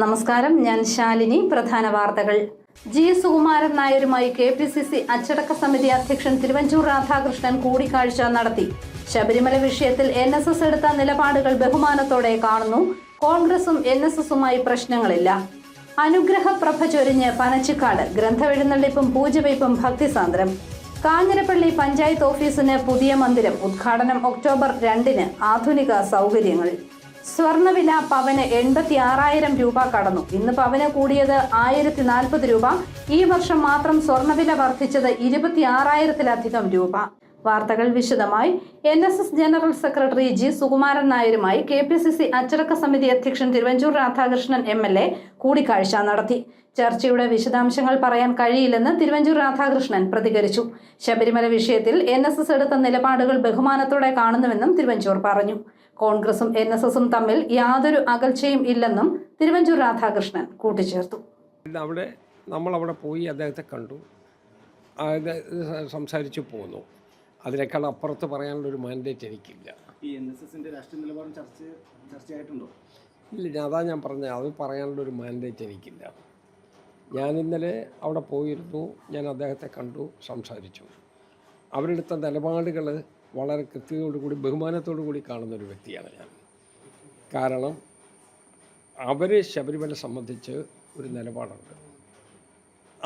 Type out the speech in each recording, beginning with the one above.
നമസ്കാരം, ഞാൻ ശാലിനി. പ്രധാന വാർത്തകൾ. ജി സുകുമാരൻ നായരുമായി KPCC അച്ചടക്ക സമിതി അധ്യക്ഷൻ തിരുവഞ്ചൂർ രാധാകൃഷ്ണൻ കൂടിക്കാഴ്ച നടത്തി. ശബരിമല വിഷയത്തിൽ NSS എടുത്ത നിലപാടുകൾ ബഹുമാനത്തോടെ കാണുന്നു. കോൺഗ്രസും NSSുമായി പ്രശ്നങ്ങളില്ല. അനുഗ്രഹ പ്രഭ ചൊരിഞ്ഞ് പനച്ചിക്കാട്. ഗ്രന്ഥമെഴുന്നള്ളിപ്പും പൂജവയ്പും ഭക്തിസാന്ദ്രം. കാഞ്ഞിരപ്പള്ളി പഞ്ചായത്ത് ഓഫീസിന് പുതിയ മന്ദിരം. ഉദ്ഘാടനം ഒക്ടോബർ 2-ന്. ആധുനിക സൗകര്യങ്ങൾ. സ്വർണ്ണവില പവന് 86,000 രൂപ കടന്നു. ഇന്ന് പവന് കൂടിയത് 1,040 രൂപ. ഈ വർഷം മാത്രം സ്വർണ്ണവില വർദ്ധിച്ചത് 26,000-ലധികം രൂപ. വാർത്തകൾ വിശദമായി. NSS general secretary G Sukumaran നായരുമായി KPCC അച്ചടക്ക സമിതി അധ്യക്ഷൻ തിരുവഞ്ചൂർ രാധാകൃഷ്ണൻ MLA കൂടിക്കാഴ്ച നടത്തി. ചർച്ചയുടെ വിശദാംശങ്ങൾ പറയാൻ കഴിയില്ലെന്ന് തിരുവഞ്ചൂർ രാധാകൃഷ്ണൻ പ്രതികരിച്ചു. ശബരിമല വിഷയത്തിൽ NSS എടുത്ത നിലപാടുകൾ ബഹുമാനത്തോടെ കാണുന്നുവെന്നും തിരുവഞ്ചൂർ പറഞ്ഞു. കോൺഗ്രസും NSSും തമ്മിൽ യാതൊരു അകൽച്ചയും ഇല്ലെന്നും തിരുവഞ്ചൂർ രാധാകൃഷ്ണൻ കൂട്ടിച്ചേർത്തു. നമ്മളവിടെ പോയി അദ്ദേഹത്തെ കണ്ടു, സംസാരിച്ചു പോന്നു. അതിനേക്കാൾ അപ്പുറത്ത് പറയാനുള്ളൊരു മാൻഡേറ്റ് എനിക്കില്ല. ഈ NSSന്റെ രാഷ്ട്രീയ നിലപാടും ചർച്ചയായിട്ടുണ്ടോ? ഇല്ല, അതാ ഞാൻ പറഞ്ഞത്, അത് പറയാനുള്ളൊരു മാൻഡേറ്റ് എനിക്കില്ല. ഞാൻ ഇന്നലെ അവിടെ പോയിരുന്നു, ഞാൻ അദ്ദേഹത്തെ കണ്ടു, സംസാരിച്ചു. അവരെടുത്ത നിലപാടുകൾ വളരെ കൃത്യതയോടുകൂടി ബഹുമാനത്തോടു കൂടി കാണുന്നൊരു വ്യക്തിയാണ് ഞാൻ. കാരണം അവർ ശബരിമല സംബന്ധിച്ച് ഒരു നിലപാടുണ്ട്,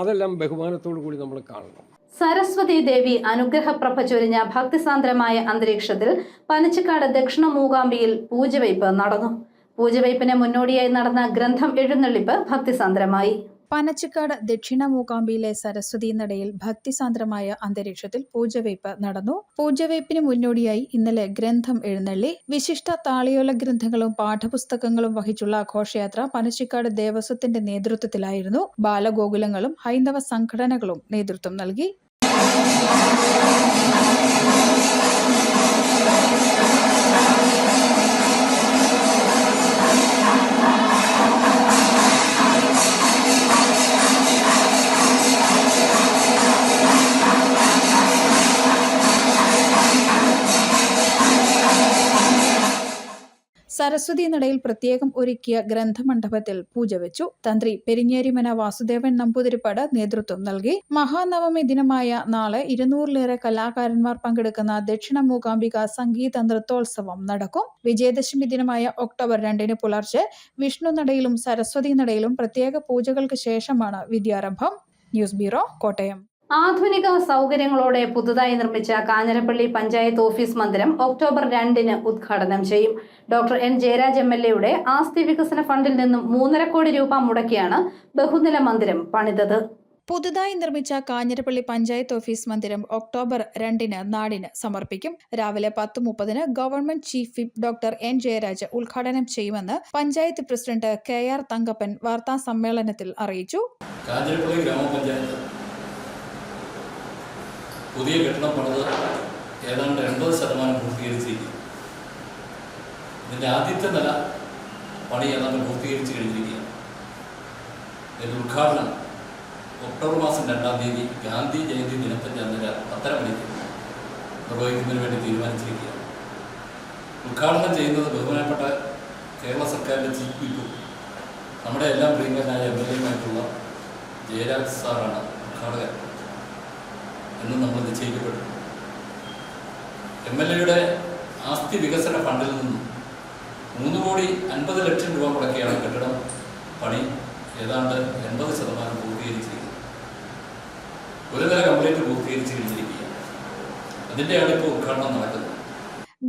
അതെല്ലാം ബഹുമാനത്തോടു കൂടി നമ്മൾ കാണണം. സരസ്വതി ദേവി അനുഗ്രഹപ്രഭ ചൊരിഞ്ഞ ഭക്തിസാന്ദ്രമായ അന്തരീക്ഷത്തിൽ പനച്ചിക്കാട് ദക്ഷിണ മൂകാംബിയിൽ പൂജവയ്പ് നടന്നു. പൂജവയ്പിന് മുന്നോടിയായി നടന്ന ഗ്രന്ഥം എഴുന്നള്ളിപ്പ് ഭക്തിസാന്ദ്രമായി. പനച്ചിക്കാട് ദക്ഷിണ മൂകാംബിയിലെ സരസ്വതി നടയിൽ ഭക്തിസാന്ദ്രമായ അന്തരീക്ഷത്തിൽ പൂജവയ്പ് നടന്നു. പൂജവയ്പിന് മുന്നോടിയായി ഇന്നലെ ഗ്രന്ഥം എഴുന്നള്ളി. വിശിഷ്ട താളിയോല ഗ്രന്ഥങ്ങളും പാഠപുസ്തകങ്ങളും വഹിച്ചുള്ള ഘോഷയാത്ര പനച്ചിക്കാട് ദേവസ്വത്തിന്റെ നേതൃത്വത്തിലായിരുന്നു. ബാലഗോകുലങ്ങളും ഹൈന്ദവ സംഘടനകളും നേതൃത്വം നൽകി. സരസ്വതി നടയിൽ പ്രത്യേകം ഒരുക്കിയ ഗ്രന്ഥമണ്ഡപത്തിൽ പൂജ വെച്ചു. തന്ത്രി പെരിഞ്ഞേരിമന വാസുദേവൻ നമ്പൂതിരിപ്പാട് നേതൃത്വം നൽകി. മഹാനവമി ദിനമായ നാളെ 200-ലേറെ കലാകാരന്മാർ പങ്കെടുക്കുന്ന ദക്ഷിണ മൂകാംബിക സംഗീത നൃത്തോത്സവം നടക്കും. വിജയദശമി ദിനമായ ഒക്ടോബർ 2-ന് പുലർച്ചെ വിഷ്ണു നടയിലും സരസ്വതി നടയിലും പ്രത്യേക പൂജകൾക്ക് ശേഷമാണ് വിദ്യാരംഭം. News bureau, Kottayam. ആധുനിക സൗകര്യങ്ങളോടെ പുതുതായി നിർമ്മിച്ച കാഞ്ഞിരപ്പള്ളി പഞ്ചായത്ത് ഓഫീസ് മന്ദിരം ഒക്ടോബർ 2-ന് ഉദ്ഘാടനം ചെയ്യും. ഡോക്ടർ N ജയരാജ് MLA ആസ്തി വികസന ഫണ്ടിൽ നിന്നും 3.5 കോടി രൂപ മുടക്കിയാണ് ബഹുനില മന്ദിരം പണിതത്. പുതുതായി നിർമ്മിച്ച കാഞ്ഞിരപ്പള്ളി പഞ്ചായത്ത് ഓഫീസ് മന്ദിരം ഒക്ടോബർ 2-ന് നാടിന് സമർപ്പിക്കും. രാവിലെ 10:30-ന് government chief whip doctor N Jayaraj ഉദ്ഘാടനം ചെയ്യുമെന്ന് പഞ്ചായത്ത് പ്രസിഡന്റ് KR തങ്കപ്പൻ വാർത്താ സമ്മേളനത്തിൽ അറിയിച്ചു. കാഞ്ഞിരപ്പള്ളി ഗ്രാമപഞ്ചായത്ത് പുതിയ കെട്ടിടം പണിത് ഏതാണ്ട് 80% പൂർത്തീകരിച്ചിരിക്കും. ഇതിൻ്റെ ആദ്യത്തെ നില പണി ഏതാണ്ട് പൂർത്തീകരിച്ച് കഴിഞ്ഞിരിക്കുകയാണ്. ഇതിൻ്റെ ഉദ്ഘാടനം ഒക്ടോബർ മാസം 2-ാം തീയതി ഗാന്ധി ജയന്തി ദിനത്തിൻ്റെ അന്നേര 10:30 മണിക്ക് നിർവഹിക്കുന്നതിന് വേണ്ടി തീരുമാനിച്ചിരിക്കുകയാണ്. ഉദ്ഘാടനം ചെയ്യുന്നത് ബഹുമാനപ്പെട്ട കേരള സർക്കാരിൻ്റെ ചീഫ് വിപ്പും നമ്മുടെ എല്ലാം പ്രിയങ്കരനായ MLAയുമായിട്ടുള്ള ജയരാജ് സാറാണ് ഉദ്ഘാടകൻ എന്ന് നമ്മൾ നിശ്ചയിക്കപ്പെട്ടു. MLAയുടെ ആസ്തി വികസന ഫണ്ടിൽ നിന്നും 3,50,00,000 രൂപ മുടക്കിയാണ് കെട്ടിടം പണി ഏതാണ്ട് 80% പൂർത്തീകരിച്ചിരിക്കുന്നത്. ഒരു നില കംപ്ലീറ്റ് പൂർത്തീകരിച്ച് കഴിഞ്ഞിരിക്കുകയാണ്. അതിൻ്റെയാണ് ഇപ്പോൾ ഉദ്ഘാടനം നടക്കുന്നത്.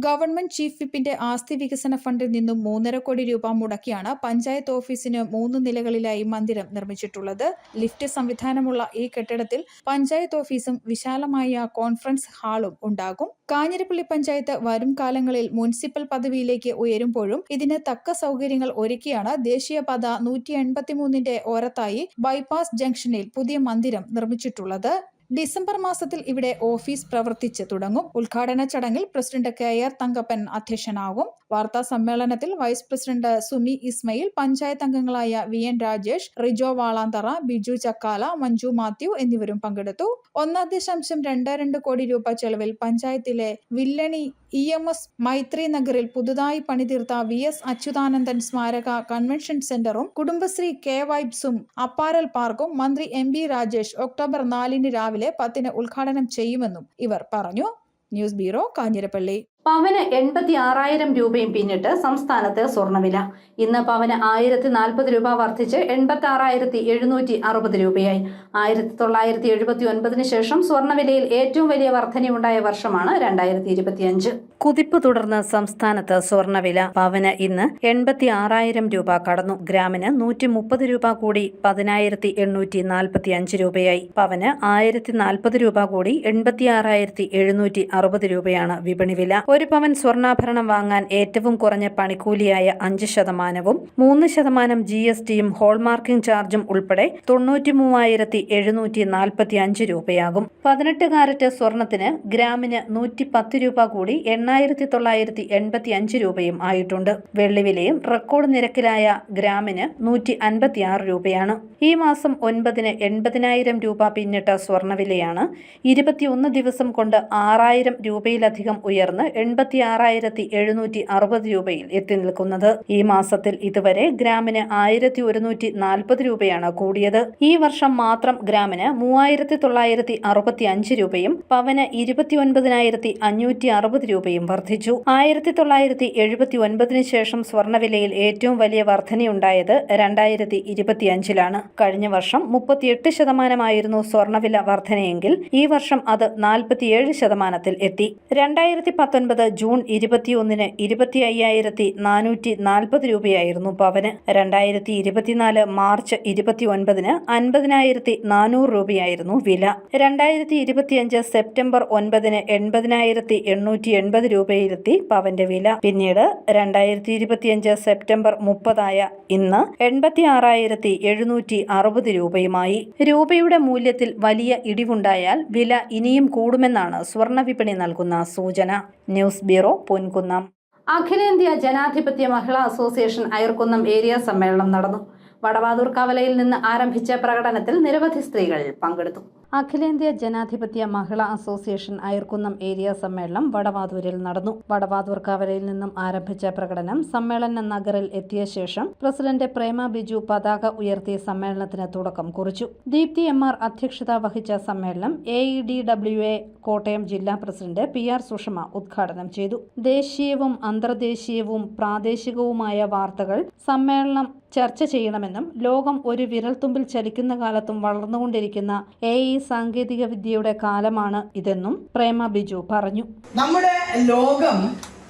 ഗവൺമെന്റ് ചീഫ് വിപ്പിന്റെ ആസ്തി വികസന ഫണ്ടിൽ നിന്നും 3.5 കോടി രൂപ മുടക്കിയാണ് പഞ്ചായത്ത് ഓഫീസിന് 3 നിലകളിലായി മന്ദിരം നിർമ്മിച്ചിട്ടുള്ളത്. ലിഫ്റ്റ് സംവിധാനമുള്ള ഈ കെട്ടിടത്തിൽ പഞ്ചായത്ത് ഓഫീസും വിശാലമായ കോൺഫറൻസ് ഹാളും ഉണ്ടാകും. കാഞ്ഞിരപ്പള്ളി പഞ്ചായത്ത് വരും കാലങ്ങളിൽ മുനിസിപ്പൽ പദവിയിലേക്ക് ഉയരുമ്പോഴും ഇതിന് തക്ക സൗകര്യങ്ങൾ ഒരുക്കിയാണ് ദേശീയപാത 183-ന്റെ ഓരത്തായി ബൈപ്പാസ് ജംഗ്ഷനിൽ പുതിയ മന്ദിരം നിർമ്മിച്ചിട്ടുള്ളത്. ഡിസംബർ മാസത്തിൽ ഇവിടെ ഓഫീസ് പ്രവർത്തിച്ച് തുടങ്ങും. ഉദ്ഘാടന ചടങ്ങിൽ പ്രസിഡന്റ് KR തങ്കപ്പൻ അധ്യക്ഷനാകും. വാർത്താ സമ്മേളനത്തിൽ വൈസ് പ്രസിഡന്റ് സുമി ഇസ്മയിൽ, പഞ്ചായത്ത് അംഗങ്ങളായ VN രാജേഷ്, റിജോ വാളാന്തറ, ബിജു ചക്കാല, മഞ്ജു മാത്യു എന്നിവരും പങ്കെടുത്തു. 1.22 കോടി രൂപ ചെലവിൽ പഞ്ചായത്തിലെ വില്ലണി EMS മൈത്രി നഗറിൽ പുതുതായി പണിതീർത്ത VS അച്യുതാനന്ദൻ സ്മാരക കൺവെൻഷൻ സെന്ററും കുടുംബശ്രീ K-Vibes-ഉം അപ്പാരൽ പാർക്കും മന്ത്രി MB രാജേഷ് ഒക്ടോബർ 4 രാവിലെ 10 ഉദ്ഘാടനം ചെയ്യുമെന്നും ഇവർ പറഞ്ഞു. News bureau, Kanjirappally. പവന് 86,000 രൂപയും പിന്നിട്ട് സംസ്ഥാനത്ത് സ്വർണ്ണവില. ഇന്ന് പവന് 1,040 രൂപ വർദ്ധിച്ച് 86,760 രൂപയായി. 1979 ശേഷം സ്വർണ്ണവിലയിൽ ഏറ്റവും വലിയ വർധനയുണ്ടായ വർഷമാണ് 2025. കുതിപ്പ് തുടർന്ന് സംസ്ഥാനത്ത് സ്വർണ്ണവില. പവന് ഇന്ന് 86,000 രൂപ കടന്നു. ഗ്രാമിന് 130 രൂപ കൂടി 10,845 രൂപയായി. പവന് 1,040 രൂപ കൂടി 86,760 രൂപയാണ് വിപണി വില. ഒരു പവൻ സ്വർണ്ണാഭരണം വാങ്ങാൻ ഏറ്റവും കുറഞ്ഞ പണിക്കൂലിയായ 5%, 3% GSTയും ഹോൾമാർക്കിംഗ് ചാർജും ഉൾപ്പെടെ 93,745 രൂപയാകും. 18 കാരറ്റ് സ്വർണത്തിന് ഗ്രാമിന് 110 രൂപ കൂടി 8,985 രൂപയും ആയിട്ടുണ്ട്. വെള്ളിവിലയും റെക്കോർഡ് നിരക്കിലായ ഗ്രാമിന് 156 രൂപയാണ്. ഈ മാസം 9-ന് 80,000 രൂപ പിന്നിട്ട സ്വർണ്ണവിലയാണ് 21 ദിവസം കൊണ്ട് 6,000 രൂപയിലധികം ഉയർന്ന് 86,760 രൂപയിൽ എത്തി നിൽക്കുന്നത്. ഈ മാസത്തിൽ ഇതുവരെ ഗ്രാമിന് 1,140 രൂപയാണ് കൂടിയത്. ഈ വർഷം മാത്രം ഗ്രാമിന് 3,965 രൂപയും പവന് 29,560 രൂപയും വർദ്ധിച്ചു. 1979 ശേഷം സ്വർണ്ണവിലയിൽ ഏറ്റവും വലിയ വർധനയുണ്ടായത് 2025-ലാണ്. കഴിഞ്ഞ വർഷം 38% സ്വർണ്ണവില വർധനയെങ്കിൽ ഈ വർഷം അത് 47% എത്തി. 2019 ജൂൺ 21-ന് 25,440 രൂപയായിരുന്നു പവന്. 2024 മാർച്ച് 29-ന് 50,400 രൂപയായിരുന്നു വില. 2025 സെപ്റ്റംബർ 9-ന് 80,880 രൂപയിലെത്തി പവന്റെ വില. പിന്നീട് 2025 സെപ്റ്റംബർ 30-ആയ ഇന്ന് 86,760 രൂപയുമായി. രൂപയുടെ മൂല്യത്തിൽ വലിയ ഇടിവുണ്ടായാൽ വില ഇനിയും കൂടുമെന്നാണ് സ്വർണ്ണ വിപണി നൽകുന്ന സൂചന. News bureau, Ponkunnam. അഖിലേന്ത്യാ ജനാധിപത്യ മഹിളാ അസോസിയേഷൻ അയർക്കുന്നം ഏരിയ സമ്മേളനം നടന്നു. വടവാതൂർ കവലയിൽ നിന്ന് ആരംഭിച്ച പ്രകടനത്തിൽ നിരവധി സ്ത്രീകൾ പങ്കെടുത്തു. അഖിലേന്ത്യാ ജനാധിപത്യ മഹിളാ അസോസിയേഷൻ അയർക്കുന്നം ഏരിയ സമ്മേളനം വടവാതൂരിൽ നടന്നു. വടവാതൂർ കവലയിൽ നിന്നും ആരംഭിച്ച പ്രകടനം സമ്മേളന നഗറിൽ എത്തിയ ശേഷം പ്രസിഡന്റ് പ്രേമ ബിജു പതാക ഉയർത്തി സമ്മേളനത്തിന് തുടക്കം കുറിച്ചു. ദീപ്തി MR അധ്യക്ഷത വഹിച്ച സമ്മേളനം AEDWA കോട്ടയം ജില്ലാ പ്രസിഡന്റ് PR സുഷമ ഉദ്ഘാടനം ചെയ്തു. ദേശീയവും അന്തർദേശീയവും പ്രാദേശികവുമായ വാർത്തകൾ സമ്മേളനം ചർച്ച ചെയ്യണമെന്നും ലോകം ഒരു വിരൽത്തുമ്പിൽ ചലിക്കുന്ന കാലത്തും വളർന്നുകൊണ്ടിരിക്കുന്ന AI സാങ്കേതിക വിദ്യയുടെ കാലമാണ് ഇതെന്നും പ്രേമ ബിജു പറഞ്ഞു. നമ്മുടെ ലോകം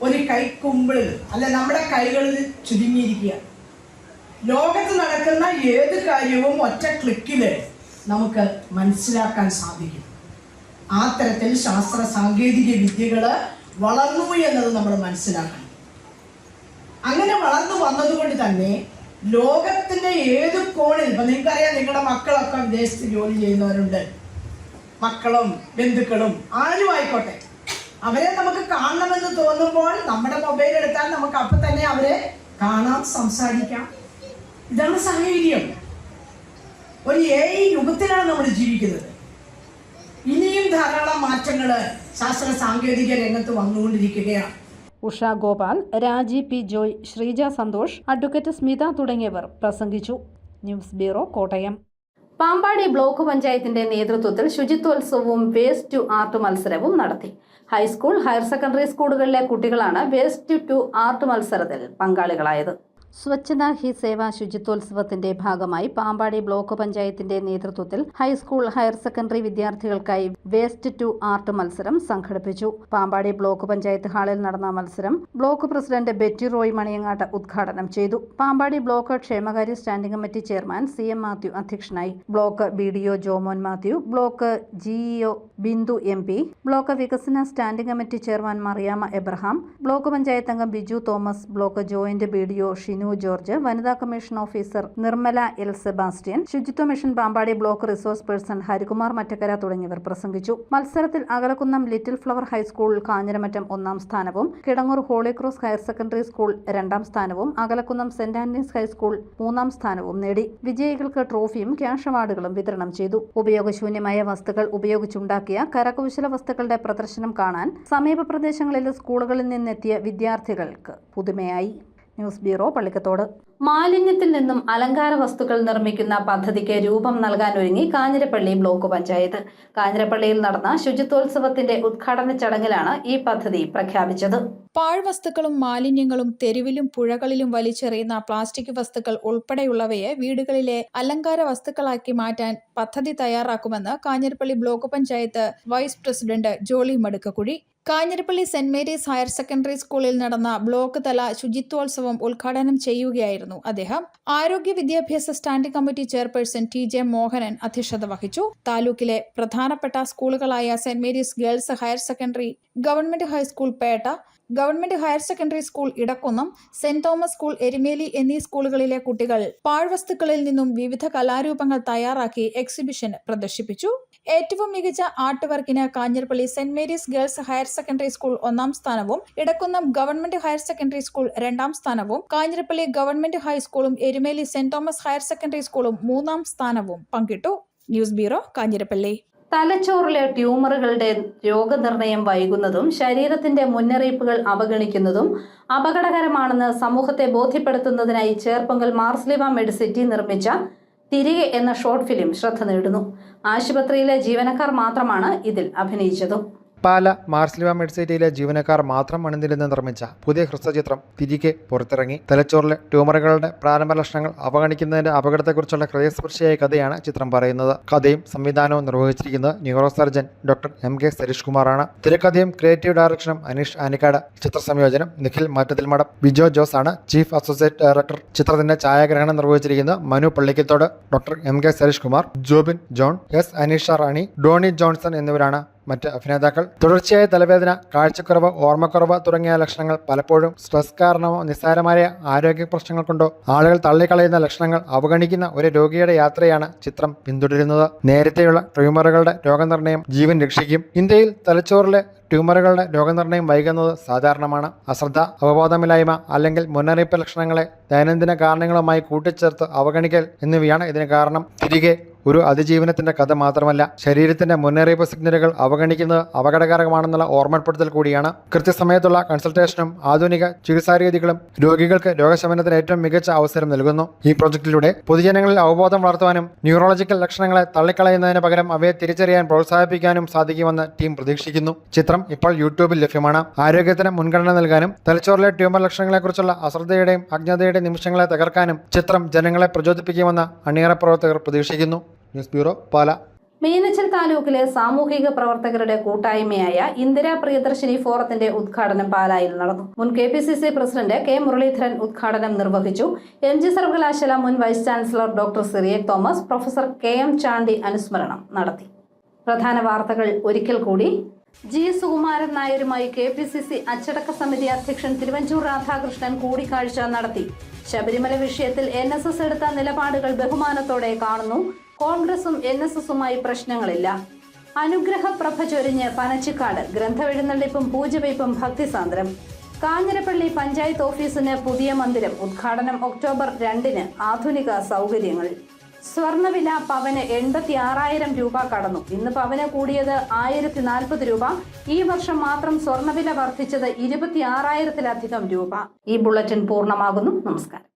ഒരു കൈക്കുമ്പിളിൽ അല്ല നമ്മുടെ കൈകളിൽ ചുരുങ്ങിയിരിക്കുക. ലോകത്ത് നടക്കുന്ന ഏത് കാര്യവും ഒറ്റ ക്ലിക്കില് നമുക്ക് മനസ്സിലാക്കാൻ സാധിക്കും. ആ തരത്തിൽ ശാസ്ത്ര സാങ്കേതിക വിദ്യകള് വളർന്നു എന്നത് നമ്മൾ മനസ്സിലാക്കണം. അങ്ങനെ വളർന്നു വന്നതുകൊണ്ട് തന്നെ ലോകത്തിന്റെ ഏത് കോണിൽ, ഇപ്പൊ നിങ്ങൾക്കറിയാം, നിങ്ങളുടെ മക്കളൊക്കെ വിദേശത്ത് ജോലി ചെയ്യുന്നവരുണ്ട്. മക്കളും ബന്ധുക്കളും ആരും ആയിക്കോട്ടെ, അവരെ നമുക്ക് കാണണമെന്ന് തോന്നുമ്പോൾ നമ്മുടെ മൊബൈൽ എടുത്താൽ നമുക്ക് അപ്പം തന്നെ അവരെ കാണാം, സംസാരിക്കാം. ഇതാണ് സാഹചര്യം. ഒരു AI യുഗത്തിലാണ് നമ്മൾ ജീവിക്കുന്നത്. ഇനിയും ധാരാളം മാറ്റങ്ങൾ ശാസ്ത്ര സാങ്കേതിക രംഗത്ത് വന്നുകൊണ്ടിരിക്കുകയാണ്. ഉഷ ഗോപാൽ, രാജി P. ജോയ്, ശ്രീജ സന്തോഷ്, അഡ്വക്കേറ്റ് സ്മിത തുടങ്ങിയവർ പ്രസംഗിച്ചു. News bureau, Kottayam. Pampady block പഞ്ചായത്തിന്റെ നേതൃത്വത്തിൽ ശുചിത്വോത്സവവും വേസ്റ്റ് ടു ആർട്ട് മത്സരവും നടത്തി. ഹൈസ്കൂൾ, ഹയർ സെക്കൻഡറി സ്കൂളുകളിലെ കുട്ടികളാണ് വേസ്റ്റ് ടു ആർട്ട് മത്സരത്തിൽ പങ്കാളികളായത്. സ്വച്ഛതാ ഹി സേവ ശുചിത്വോത്സവത്തിന്റെ ഭാഗമായി പാമ്പാടി ബ്ലോക്ക് പഞ്ചായത്തിന്റെ നേതൃത്വത്തിൽ ഹൈസ്കൂൾ, ഹയർ സെക്കൻഡറി വിദ്യാർത്ഥികൾക്കായി വേസ്റ്റ് ടു ആർട്ട് മത്സരം സംഘടിപ്പിച്ചു. പാമ്പാടി ബ്ലോക്ക് പഞ്ചായത്ത് ഹാളിൽ നടന്ന മത്സരം block president Betty Roy Maniyangattu ഉദ്ഘാടനം ചെയ്തു. പാമ്പാടി ബ്ലോക്ക് ക്ഷേമകാര്യ standing committee chairman CM Mathew അധ്യക്ഷനായി. Block BDO Jomon Mathew, block GEO Bindu MP, block വികസന standing committee chairman Mariyamma Abraham, block panchayat അംഗം Biju Thomas, block joint BDO Shinu Binu George, വനിതാ commission officer Nirmala L Sebastian, ശുചിത്വ mission Pampady block resource person Harikumar Mattakkara തുടങ്ങിയവർ പ്രസംഗിച്ചു. മത്സരത്തിൽ Akalakkunnam little flower high school Kanjiramattam 1ാം സ്ഥാനവും, Kidangoor holy cross higher secondary school 2ാം സ്ഥാനവും, അകലക്കുന്നം സെന്റ് ആന്റണീസ് ഹൈസ്കൂൾ 3ാം സ്ഥാനവും നേടി. വിജയികൾക്ക് ട്രോഫിയും ക്യാഷ് അവാർഡുകളും വിതരണം ചെയ്തു. ഉപയോഗശൂന്യമായ വസ്തുക്കൾ ഉപയോഗിച്ചുണ്ടാക്കിയ കരകൗശല വസ്തുക്കളുടെ പ്രദർശനം കാണാൻ സമീപ പ്രദേശങ്ങളിലെ സ്കൂളുകളിൽ നിന്നെത്തിയ വിദ്യാർത്ഥികൾക്ക് പുതുമയായി. News bureau, Pallikathodu. മാലിന്യത്തിൽ നിന്നും അലങ്കാര വസ്തുക്കൾ നിർമ്മിക്കുന്ന പദ്ധതിക്ക് രൂപം നൽകാനൊരുങ്ങി കാഞ്ഞിരപ്പള്ളി ബ്ലോക്ക് പഞ്ചായത്ത്. കാഞ്ഞിരപ്പള്ളിയിൽ നടന്ന ശുചിത്വോത്സവത്തിന്റെ ഉദ്ഘാടന ചടങ്ങിലാണ് ഈ പദ്ധതി പ്രഖ്യാപിച്ചത്. പാഴ്വസ്തുക്കളും മാലിന്യങ്ങളും തെരുവിലും പുഴകളിലും വലിച്ചെറിയുന്ന പ്ലാസ്റ്റിക് വസ്തുക്കൾ ഉൾപ്പെടെയുള്ളവയെ വീടുകളിലെ അലങ്കാര വസ്തുക്കളാക്കി മാറ്റാൻ പദ്ധതി തയ്യാറാക്കുമെന്ന് Kanjirappally block panchayat vice president Jolly Madukkakuzhi Kanjirappally Saint Mary's higher secondary സ്കൂളിൽ നടന്ന ബ്ലോക്ക് തല ശുചിത്വോത്സവം ഉദ്ഘാടനം ചെയ്യുകയായിരുന്നു അദ്ദേഹം. ആരോഗ്യ വിദ്യാഭ്യാസ standing committee chairperson TJ Mohanan അധ്യക്ഷത വഹിച്ചു. താലൂക്കിലെ പ്രധാനപ്പെട്ട സ്കൂളുകളായ Saint Mary's girls higher secondary, government high school Petta, government higher secondary school Edakkunnam, Saint Thomas school Erumeli എന്നീ സ്കൂളുകളിലെ കുട്ടികൾ പാഴ്വസ്തുക്കളിൽ നിന്നും വിവിധ കലാരൂപങ്ങൾ തയ്യാറാക്കി എക്സിബിഷൻ പ്രദർശിപ്പിച്ചു. ഏറ്റവും മികച്ച ആർട്ട് വർക്കിന് Kanjirappally Saint Mary's girls higher secondary school 1ാം സ്ഥാനവും, Edakkunnam government higher secondary school 2ാം സ്ഥാനവും, കാഞ്ഞിരപ്പള്ളി ഗവൺമെന്റ് ഹൈസ്കൂളും Erumeli Saint Thomas higher secondary സ്കൂളും 3ാം സ്ഥാനവും പങ്കിട്ടു. News bureau, Kanjirappally. തലച്ചോറിലെ ട്യൂമറുകളുടെ രോഗനിർണയം വൈകുന്നതും ശരീരത്തിന്റെ മുന്നറിയിപ്പുകൾ അവഗണിക്കുന്നതും അപകടകരമാണെന്ന് സമൂഹത്തെ ബോധ്യപ്പെടുത്തുന്നതിനായി ചേർപ്പൊങ്കൽ മാർസ്ലിവ മെഡിസിറ്റി നിർമ്മിച്ച തിരികെ എന്ന ഷോർട്ട് ഫിലിം ശ്രദ്ധ നേടുന്നു. ആശുപത്രിയിലെ ജീവനക്കാർ മാത്രമാണ് ഇതിൽ അഭിനയിച്ചതും. പാല മാർസ്ലിവ മെഡിസിറ്റിയിലെ ജീവനക്കാർ മാത്രം അണിനിരന്ന് നിർമ്മിച്ച പുതിയ ഹ്രസ്വചിത്രം തിരികെ പുറത്തിറങ്ങി. തലച്ചോറിലെ ട്യൂമറുകളുടെ പ്രാരംഭ ലക്ഷണങ്ങൾ അവഗണിക്കുന്നതിന്റെ അപകടത്തെക്കുറിച്ചുള്ള ഹൃദയസ്പർശിയായ കഥയാണ് ചിത്രം പറയുന്നത്. കഥയും സംവിധാനവും നിർവഹിച്ചിരിക്കുന്നത് neuro surgeon doctor MK Sareesh കുമാറാണ്. തിരക്കഥയും ക്രിയേറ്റീവ് ഡയറക്ഷനും അനീഷ് ആനിക്കാട്. ചിത്രസംയോജനം നിഖിൽ മാറ്റത്തിൽമടം. ബിജോ ജോസ് ആണ് ചീഫ് അസോസിയേറ്റ് ഡയറക്ടർ. ചിത്രത്തിന്റെ ഛായാഗ്രഹണം നിർവഹിച്ചിരിക്കുന്നത് Manu Pallikkathodu, doctor MK Sareesh Kumar, Jobin John, S Aneesha Rani, Doni Johnson എന്നിവരാണ് മറ്റ് അഭിനേതാക്കൾ. തുടർച്ചയായ തലവേദന, കാഴ്ചക്കുറവ്, ഓർമ്മക്കുറവ് തുടങ്ങിയ ലക്ഷണങ്ങൾ പലപ്പോഴും സ്ട്രെസ് കാരണമോ നിസ്സാരമായ ആരോഗ്യ പ്രശ്നങ്ങൾ കൊണ്ടോ ആളുകൾ തള്ളിക്കളയുന്ന ലക്ഷണങ്ങൾ അവഗണിക്കുന്ന ഒരു രോഗിയുടെ യാത്രയാണ് ചിത്രം പിന്തുടരുന്നത്. നേരത്തെയുള്ള ട്യൂമറുകളുടെ രോഗനിർണയം ജീവൻ രക്ഷിക്കും. ഇന്ത്യയിൽ തലച്ചോറിലെ ട്യൂമറുകളുടെ രോഗനിർണയം വൈകുന്നത് സാധാരണമാണ്. അശ്രദ്ധ, അവബോധമില്ലായ്മ അല്ലെങ്കിൽ മുന്നറിയിപ്പ് ലക്ഷണങ്ങളെ ദൈനംദിന കാരണങ്ങളുമായി കൂട്ടിച്ചേർത്ത് അവഗണിക്കൽ എന്നിവയാണ് ഇതിന് കാരണം. തിരികെ ഒരു അതിജീവനത്തിന്റെ കഥ മാത്രമല്ല, ശരീരത്തിന്റെ മുന്നറിയിപ്പ് സിഗ്നലുകൾ അവഗണിക്കുന്നത് അപകടകരമാണെന്നുള്ള ഓർമ്മപ്പെടുത്തൽ കൂടിയാണ്. കൃത്യസമയത്തുള്ള കൺസൾട്ടേഷനും ആധുനിക ചികിത്സാരീതികളും രോഗികൾക്ക് രോഗശമനത്തിന് ഏറ്റവും മികച്ച അവസരം നൽകുന്നു. ഈ പ്രൊജക്ടിലൂടെ പൊതുജനങ്ങളിൽ അവബോധം വളർത്തുവാനും ന്യൂറോളജിക്കൽ ലക്ഷണങ്ങളെ തള്ളിക്കളയുന്നതിന് പകരം അവയെ തിരിച്ചറിയാൻ പ്രോത്സാഹിപ്പിക്കാനും സാധിക്കുമെന്ന് ടീം പ്രതീക്ഷിക്കുന്നു. ചിത്രം ഇപ്പോൾ യൂട്യൂബിൽ ലഭ്യമാണ്. ആരോഗ്യത്തിന് മുൻഗണന നൽകാനും തലച്ചോറിലെ ട്യൂമർ ലക്ഷണങ്ങളെക്കുറിച്ചുള്ള അശ്രദ്ധയുടെയും അജ്ഞതയുടെയും നിമിഷങ്ങളെ തകർക്കാനും ചിത്രം ജനങ്ങളെ പ്രചോദിപ്പിക്കുമെന്ന് അണിയറ പ്രവർത്തകർ പ്രതീക്ഷിക്കുന്നു. ന്യൂസ് ബ്യൂറോ, പാല. മീനച്ചിൽ താലൂക്കിലെ സാമൂഹിക പ്രവർത്തകരുടെ കൂട്ടായ്മയായ ഇന്ദിരാ പ്രിയദർശിനി ഫോറത്തിന്റെ ഉദ്ഘാടനം പാലായിൽ നടന്നു. മുൻ KPCC പ്രസിഡന്റ് K മുരളീധരൻ ഉദ്ഘാടനം നിർവഹിച്ചു. MG സർവകലാശാല മുൻ vice chancellor doctor Cyriac Thomas, professor KM Chandy അനുസ്മരണം നടത്തി. പ്രധാന വാർത്തകൾ ഒരിക്കൽ കൂടി. G സുകുമാരൻ നായരുമായി KPCC അച്ചടക്ക സമിതി അധ്യക്ഷൻ തിരുവഞ്ചൂർ രാധാകൃഷ്ണൻ കൂടിക്കാഴ്ച നടത്തി. ശബരിമല വിഷയത്തിൽ NSS എടുത്ത നിലപാടുകൾ ബഹുമാനത്തോടെ കാണുന്നു. കോൺഗ്രസും NSSുമായി പ്രശ്നങ്ങളില്ല. അനുഗ്രഹപ്രഭ ചൊരിഞ്ഞ് പനച്ചിക്കാട്. ഗ്രന്ഥമെഴുന്നള്ളിപ്പും പൂജവയ്പും ഭക്തിസാന്ദ്രം. കാഞ്ഞിരപ്പള്ളി പഞ്ചായത്ത് ഓഫീസിന് പുതിയ മന്ദിരം. ഉദ്ഘാടനം ഒക്ടോബർ 2-ന്. ആധുനിക സൗകര്യങ്ങൾ. സ്വർണ്ണവില പവന് 86,000 രൂപ കടന്നു. ഇന്ന് പവന് കൂടിയത് 1,040 രൂപ. ഈ വർഷം മാത്രം സ്വർണ്ണവില വർദ്ധിച്ചത് 26,000-ലധികം രൂപ. ഈ ബുള്ളറ്റിൻ പൂർണ്ണമാകുന്നു. നമസ്കാരം.